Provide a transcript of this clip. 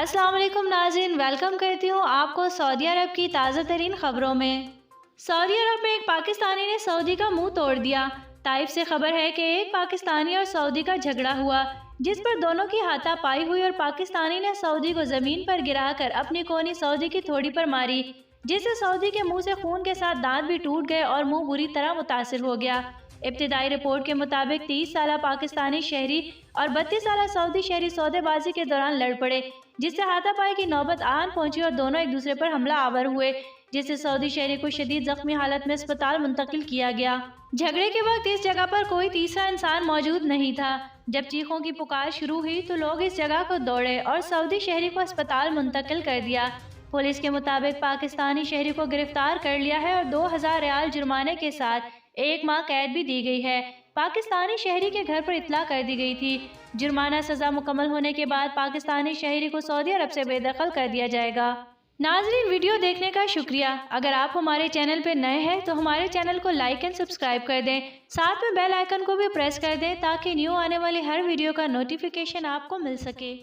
अस्सलाम वालेकुम नाज़रीन, वेलकम करती हूँ आपको सऊदी अरब की ताज़ा तरीन खबरों में। सऊदी अरब में एक पाकिस्तानी ने सऊदी का मुंह तोड़ दिया। ताइफ से खबर है कि एक पाकिस्तानी और सऊदी का झगड़ा हुआ, जिस पर दोनों की हाथापाई हुई और पाकिस्तानी ने सऊदी को जमीन पर गिराकर अपनी कोहनी सऊदी की थोड़ी पर मारी, जिससे सऊदी के मुंह से खून के साथ दांत भी टूट गए और मुंह बुरी तरह मुतासिर हो गया। इब्तिदाई रिपोर्ट के मुताबिक 30 साला पाकिस्तानी शहरी और 32 साला सऊदी शहरी सौदेबाजी के दौरान लड़ पड़े, जिससे हाथापाई की नौबत आन पहुंची और दोनों एक दूसरे पर हमला आवर हुए, जिससे सऊदी शहरी को शदीद जख्मी हालत में अस्पताल मुंतकिल किया गया। झगड़े के वक्त इस जगह पर कोई तीसरा इंसान मौजूद नहीं था। जब चीखों की पुकार शुरू हुई तो लोग इस जगह को दौड़े और सऊदी शहरी को अस्पताल मुंतकिल कर दिया। पुलिस के मुताबिक पाकिस्तानी शहरी को गिरफ्तार कर लिया है और 2000 रियाल जुर्माने के साथ 1 माह कैद भी दी गई है। पाकिस्तानी शहरी के घर पर इत्तला कर दी गई थी। जुर्माना सजा मुकम्मल होने के बाद पाकिस्तानी शहरी को सऊदी अरब से बेदखल कर दिया जाएगा। नाज़रीन, वीडियो देखने का शुक्रिया। अगर आप हमारे चैनल पर नए हैं तो हमारे चैनल को लाइक एंड सब्सक्राइब कर दें, साथ में बेल आइकन को भी प्रेस कर दें ताकि न्यू आने वाली हर वीडियो का नोटिफिकेशन आपको मिल सके।